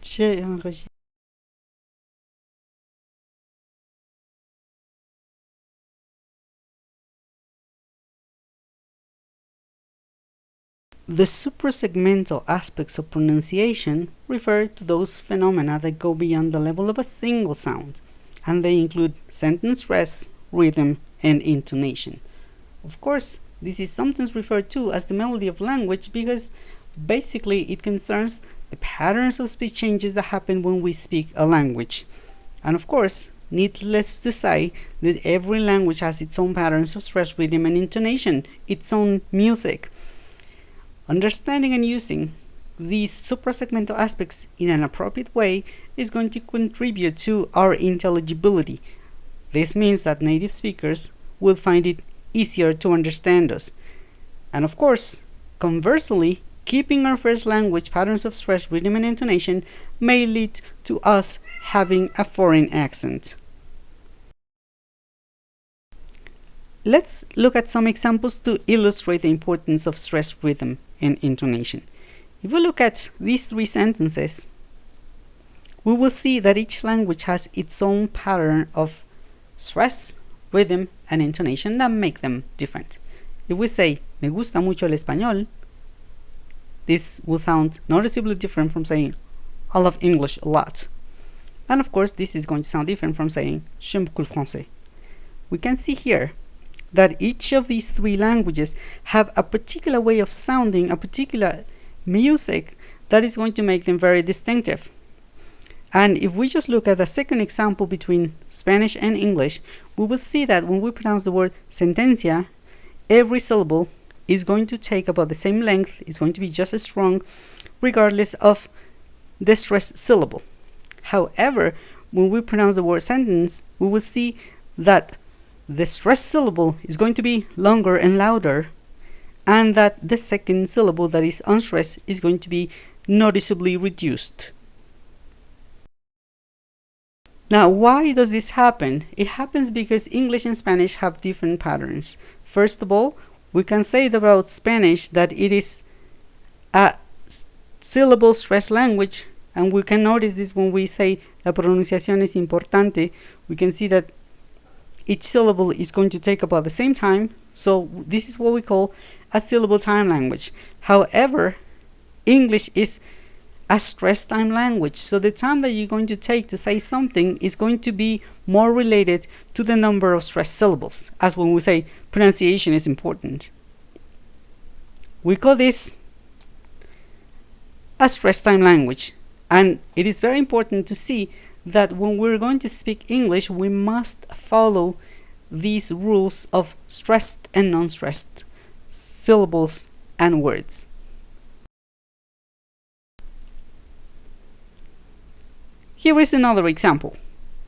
J'ai enregistré. The suprasegmental aspects of pronunciation refer to those phenomena that go beyond the level of a single sound, and they include sentence stress, rhythm, and intonation. Of course, this is sometimes referred to as the melody of language because basically it concerns the patterns of speech changes that happen when we speak a language. And of course, needless to say that every language has its own patterns of stress, rhythm, and intonation, its own music. Understanding and using these suprasegmental aspects in an appropriate way is going to contribute to our intelligibility. This means that native speakers will find it easier to understand us. And of course, conversely, keeping our first language patterns of stress, rhythm, and intonation may lead to us having a foreign accent. Let's look at some examples to illustrate the importance of stress, rhythm, and intonation. If we look at these three sentences, we will see that each language has its own pattern of stress, rhythm, and intonation that make them different. If we say, me gusta mucho el español, this will sound noticeably different from saying, I love English a lot. And of course, this is going to sound different from saying, j'aime beaucoup le français. We can see here that each of these three languages have a particular way of sounding, a particular music that is going to make them very distinctive. And if we just look at the second example between Spanish and English, we will see that when we pronounce the word sentencia, every syllable is going to take about the same length, is going to be just as strong, regardless of the stressed syllable. However, when we pronounce the word sentence, we will see that the stressed syllable is going to be longer and louder, and that the second syllable that is unstressed is going to be noticeably reduced. Now, why does this happen? It happens because English and Spanish have different patterns. First of all, we can say about Spanish that it is a syllable stress language, and we can notice this when we say la pronunciación es importante. We can see that each syllable is going to take about the same time, so this is what we call a syllable time language. However, English is a stress time language, so the time that you're going to take to say something is going to be more related to the number of stressed syllables, as when we say pronunciation is important. We call this a stress time language, and it is very important to see that when we're going to speak English, we must follow these rules of stressed and non-stressed syllables and words. Here is another example.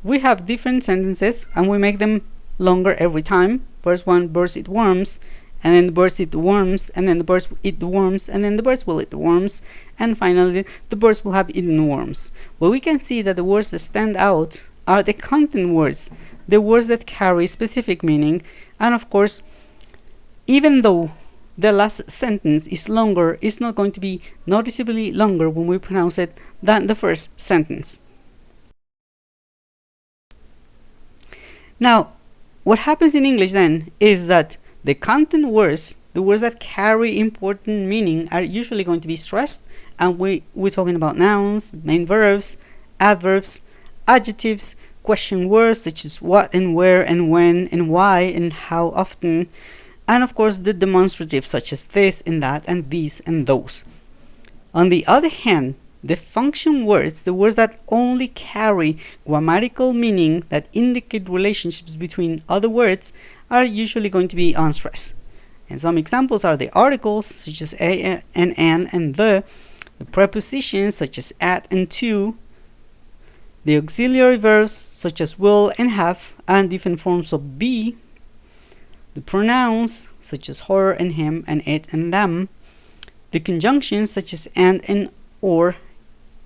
We have different sentences and we make them longer every time. First one, birds eat worms, and then the birds eat the worms, and then the birds eat the worms, and then the birds will eat the worms, and finally the birds will have eaten worms. But we can see that the words that stand out are the content words, the words that carry specific meaning, and of course, even though the last sentence is longer, it's not going to be noticeably longer when we pronounce it than the first sentence. Now, what happens in English then is that the content words, the words that carry important meaning, are usually going to be stressed, and we're talking about nouns, main verbs, adverbs, adjectives, question words such as what and where and when and why and how often, and of course the demonstratives such as this and that and these and those. On the other hand, the function words, the words that only carry grammatical meaning that indicate relationships between other words, are usually going to be unstressed. And some examples are the articles such as a and an and the prepositions such as at and to, the auxiliary verbs such as will and have and different forms of be, the pronouns such as her and him and it and them, the conjunctions such as and or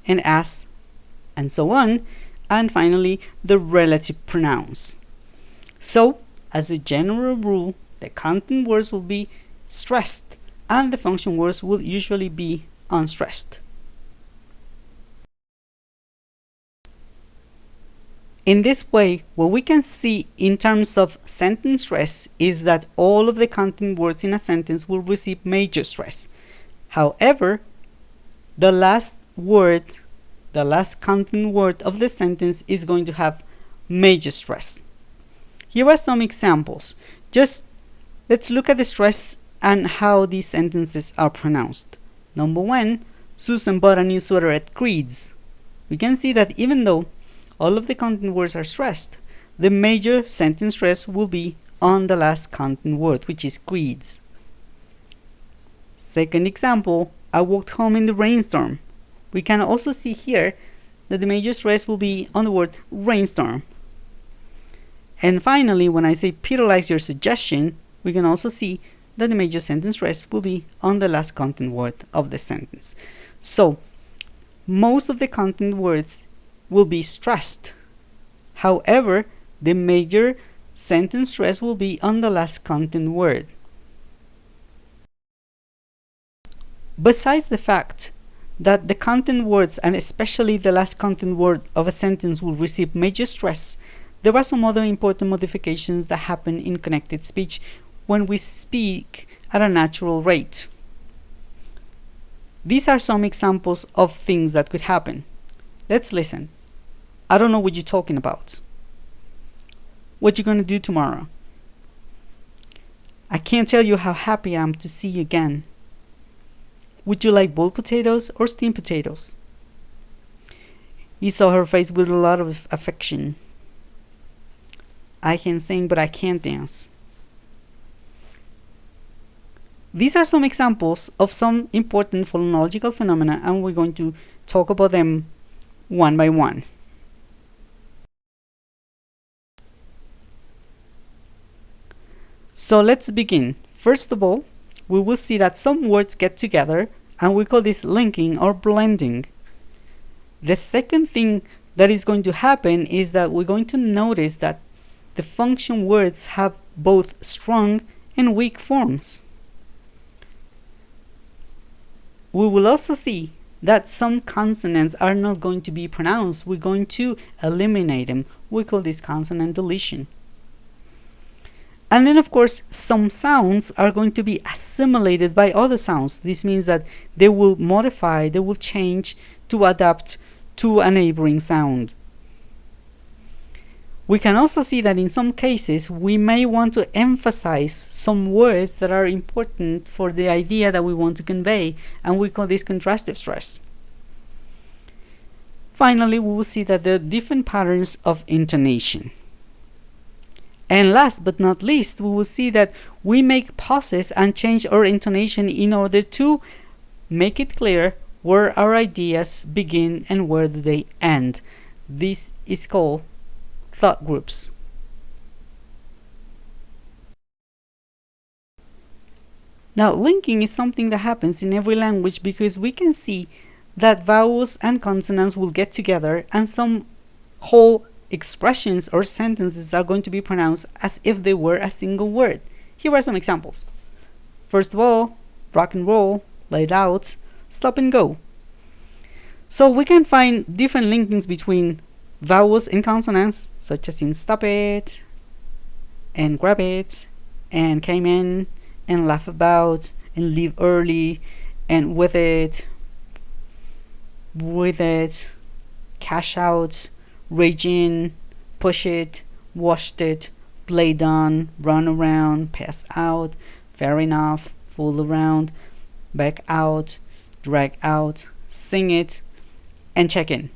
and as and so on, and finally the relative pronouns. So, as a general rule, the content words will be stressed and the function words will usually be unstressed. In this way, what we can see in terms of sentence stress is that all of the content words in a sentence will receive major stress. However, the last word, the last content word of the sentence is going to have major stress. Here are some examples. Just let's look at the stress and how these sentences are pronounced. Number 1, Susan bought a new sweater at Creed's. We can see that even though all of the content words are stressed, the major sentence stress will be on the last content word, which is Creed's. Second example, I walked home in the rainstorm. We can also see here that the major stress will be on the word rainstorm. And finally, when I say Peter likes your suggestion, we can also see that the major sentence stress will be on the last content word of the sentence. So, most of the content words will be stressed. However, the major sentence stress will be on the last content word. Besides the fact that the content words, and especially the last content word of a sentence, will receive major stress, there are some other important modifications that happen in connected speech when we speak at a natural rate. These are some examples of things that could happen. Let's listen. I don't know what you're talking about. What you gonna do tomorrow? I can't tell you how happy I am to see you again. Would you like boiled potatoes or steamed potatoes? You saw her face with a lot of affection. I can sing, but I can't dance. These are some examples of some important phonological phenomena, and we're going to talk about them one by one. So let's begin. First of all, we will see that some words get together, and we call this linking or blending. The second thing that is going to happen is that we're going to notice that the function words have both strong and weak forms. We will also see that some consonants are not going to be pronounced. We're going to eliminate them. We call this consonant deletion. And then, of course, some sounds are going to be assimilated by other sounds. This means that they will modify, they will change to adapt to a neighboring sound. We can also see that in some cases we may want to emphasize some words that are important for the idea that we want to convey, and we call this contrastive stress. Finally, we will see that there are different patterns of intonation. And last but not least, we will see that we make pauses and change our intonation in order to make it clear where our ideas begin and where do they end. This is called thought groups. Now, linking is something that happens in every language because we can see that vowels and consonants will get together and some whole expressions or sentences are going to be pronounced as if they were a single word. Here are some examples. First of all, rock and roll, laid out, stop and go. So we can find different linkings between vowels and consonants, such as in stop it, and grab it, and came in, and laugh about, and leave early, and with it, cash out, rage in, push it, washed it, play done, run around, pass out, fair enough, fool around, back out, drag out, sing it, and check in.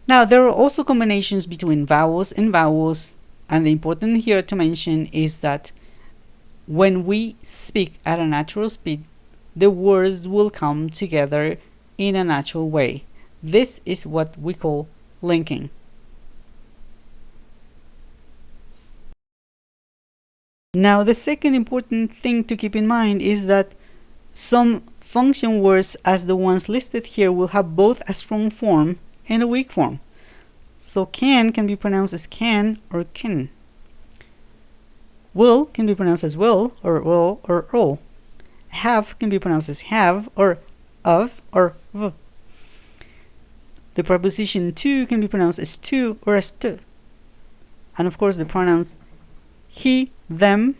Now, there are also combinations between vowels and vowels, and the important here to mention is that when we speak at a natural speed, the words will come together in a natural way. This is what we call linking. Now, the second important thing to keep in mind is that some function words, as the ones listed here, will have both a strong form and a weak form. So can be pronounced as can or kin. Will can be pronounced as will or ul. Have can be pronounced as have or of or v. the preposition to can be pronounced as to or as to. And of course the pronouns he, them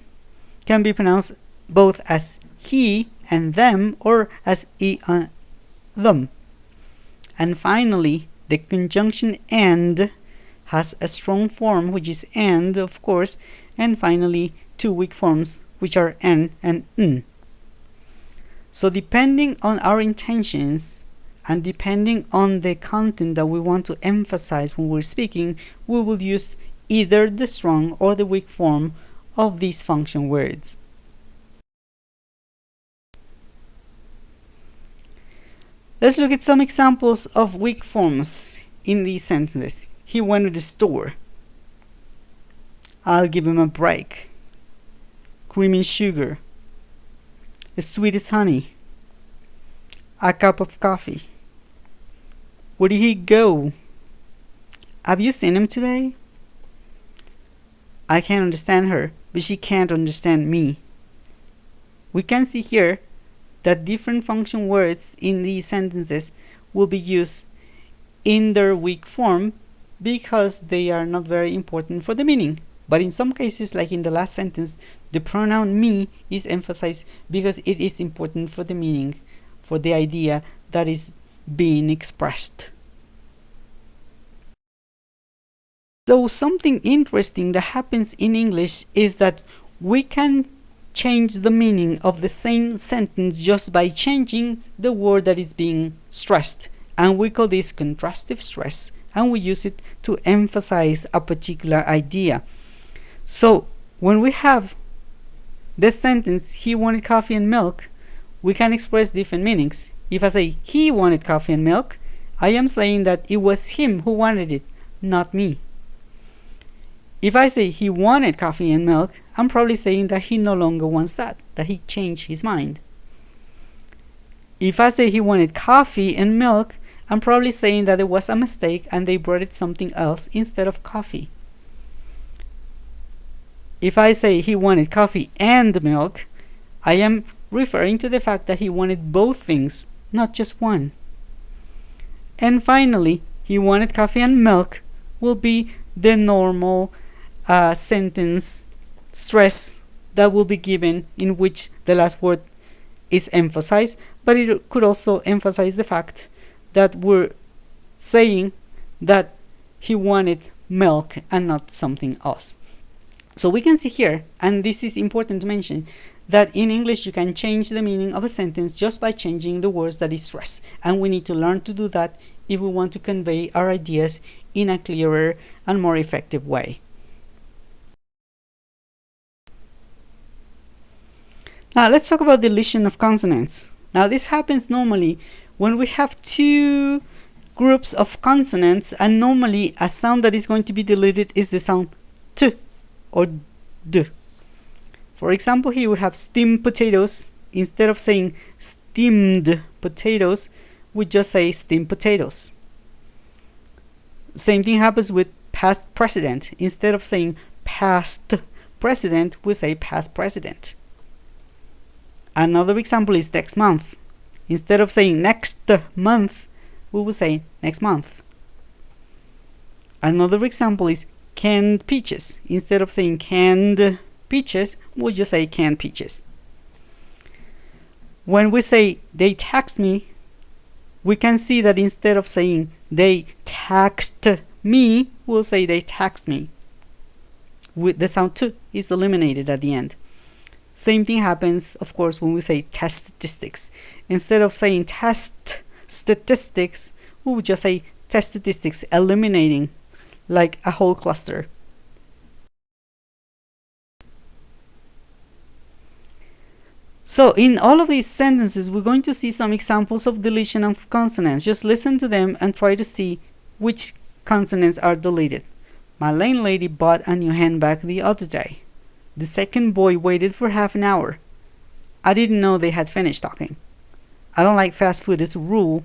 can be pronounced both as he and them or as he and them. And finally, the conjunction and has a strong form, which is and, of course, and finally two weak forms, which are n and n. So depending on our intentions and depending on the content that we want to emphasize when we're speaking, we will use either the strong or the weak form of these function words. Let's look at some examples of weak forms in these sentences. He went to the store. I'll give him a break. Cream and sugar. As sweet as honey. A cup of coffee. Where did he go? Have you seen him today? I can't understand her, but she can't understand me. We can see here that different function words in these sentences will be used in their weak form because they are not very important for the meaning. But in some cases, like in the last sentence, the pronoun me is emphasized because it is important for the meaning, for the idea that is being expressed. So something interesting that happens in English is that we can change the meaning of the same sentence just by changing the word that is being stressed. And we call this contrastive stress, and we use it to emphasize a particular idea. So when we have this sentence, he wanted coffee and milk, we can express different meanings. If I say he wanted coffee and milk, I am saying that it was him who wanted it, not me. If I say he wanted coffee and milk, I'm probably saying that he no longer wants that he changed his mind. If I say he wanted coffee and milk, I'm probably saying that it was a mistake and they brought it something else instead of coffee. If I say he wanted coffee and milk, I am referring to the fact that he wanted both things, not just one. And finally, he wanted coffee and milk will be the normal sentence stress that will be given in which the last word is emphasized, but it could also emphasize the fact that we're saying that he wanted milk and not something else. So we can see here, and this is important to mention, that in English you can change the meaning of a sentence just by changing the words that is stressed, and we need to learn to do that if we want to convey our ideas in a clearer and more effective way. Now let's talk about deletion of consonants. Now this happens normally when we have two groups of consonants, and normally a sound that is going to be deleted is the sound t or d. For example, here we have steamed potatoes. Instead of saying steamed potatoes, we just say steamed potatoes. Same thing happens with past president. Instead of saying past president, we say past president. Another example is next month. Instead of saying next month, we will say next month. Another example is canned peaches. Instead of saying canned peaches, we'll just say canned peaches. When we say they taxed me, we can see that instead of saying they taxed me, we'll say they taxed me. With the sound t is eliminated at the end. Same thing happens, of course, when we say test statistics. Instead of saying test statistics, we would just say test statistics, eliminating like a whole cluster. So in all of these sentences, we're going to see some examples of deletion of consonants. Just listen to them and try to see which consonants are deleted. My landlady bought a new handbag the other day. The second boy waited for half an hour. I didn't know they had finished talking. I don't like fast food as a rule.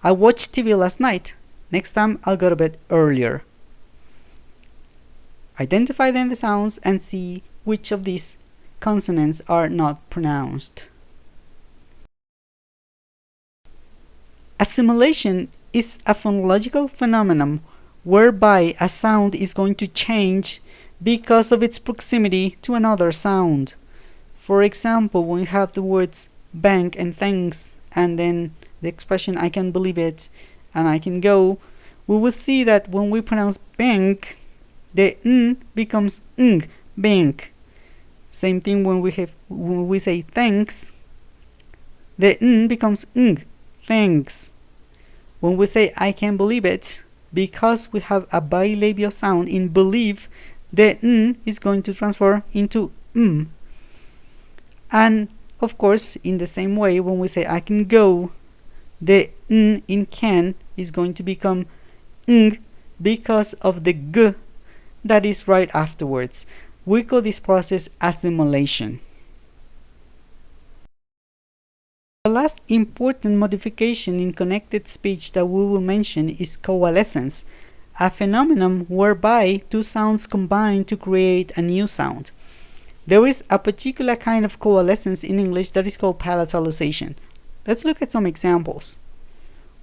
I watched TV last night. Next time I'll go to bed earlier. Identify then the sounds and see which of these consonants are not pronounced. Assimilation is a phonological phenomenon whereby a sound is going to change because of its proximity to another sound. For example, when we have the words bank and thanks, and then the expression I can believe it and I can go, we will see that when we pronounce bank, the n becomes ng, bank. Same thing when we say thanks, the n becomes ng, thanks. When we say I can believe it, because we have a bilabial sound in believe, the n is going to transfer into m. And of course, in the same way, when we say I can go, the n in can is going to become ng because of the g that is right afterwards. We call this process assimilation. The last important modification in connected speech that we will mention is coalescence, a phenomenon whereby two sounds combine to create a new sound. There is a particular kind of coalescence in English that is called palatalization. Let's look at some examples.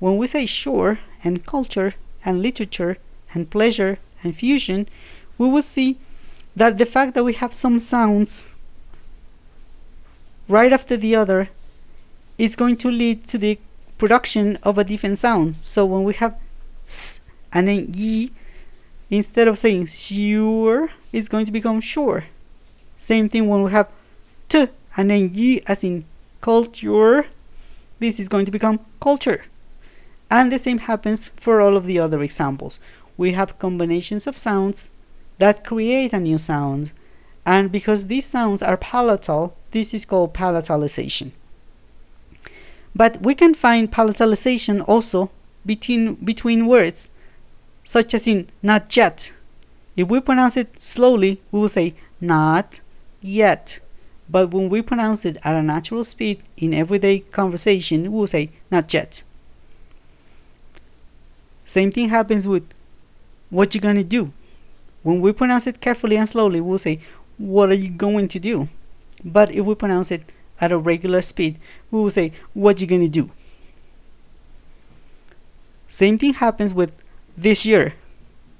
When we say sure and culture and literature and pleasure and fusion, we will see that the fact that we have some sounds right after the other is going to lead to the production of a different sound. So when we have s and then y, instead of saying sure, it's going to become sure. Same thing when we have t and then y as in culture, this is going to become culture. And the same happens for all of the other examples. We have combinations of sounds that create a new sound, and because these sounds are palatal, this is called palatalization. But we can find palatalization also between words, such as in not yet. If we pronounce it slowly, we will say not yet. But when we pronounce it at a natural speed in everyday conversation, we will say not yet. Same thing happens with what you're gonna do. When we pronounce it carefully and slowly, we'll say what are you going to do? But if we pronounce it at a regular speed, we will say what you gonna do. Same thing happens with this year.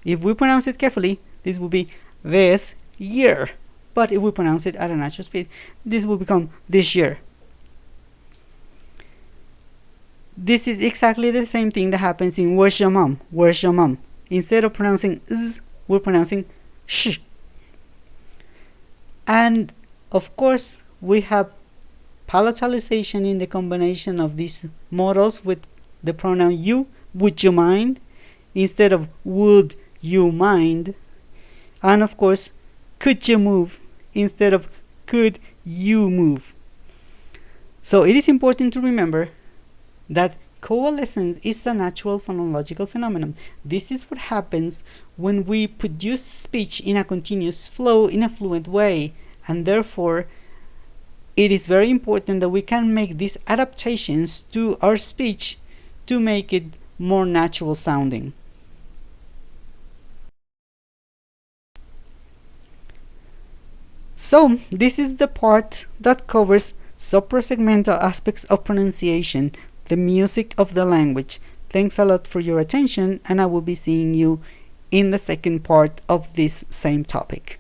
If we pronounce it carefully, this will be this year. But if we pronounce it at a natural speed, this will become this year. This is exactly the same thing that happens in where's your mom? Where's your mom? Instead of pronouncing z, we're pronouncing sh. And of course, we have palatalization in the combination of these models with the pronoun you, would you mind, instead of would you mind. And of course, could you move, instead of could you move. So it is important to remember that coalescence is a natural phonological phenomenon. This is what happens when we produce speech in a continuous flow in a fluent way, and therefore it is very important that we can make these adaptations to our speech to make it more natural sounding. So this is the part that covers suprasegmental aspects of pronunciation, the music of the language. Thanks a lot for your attention, and I will be seeing you in the second part of this same topic.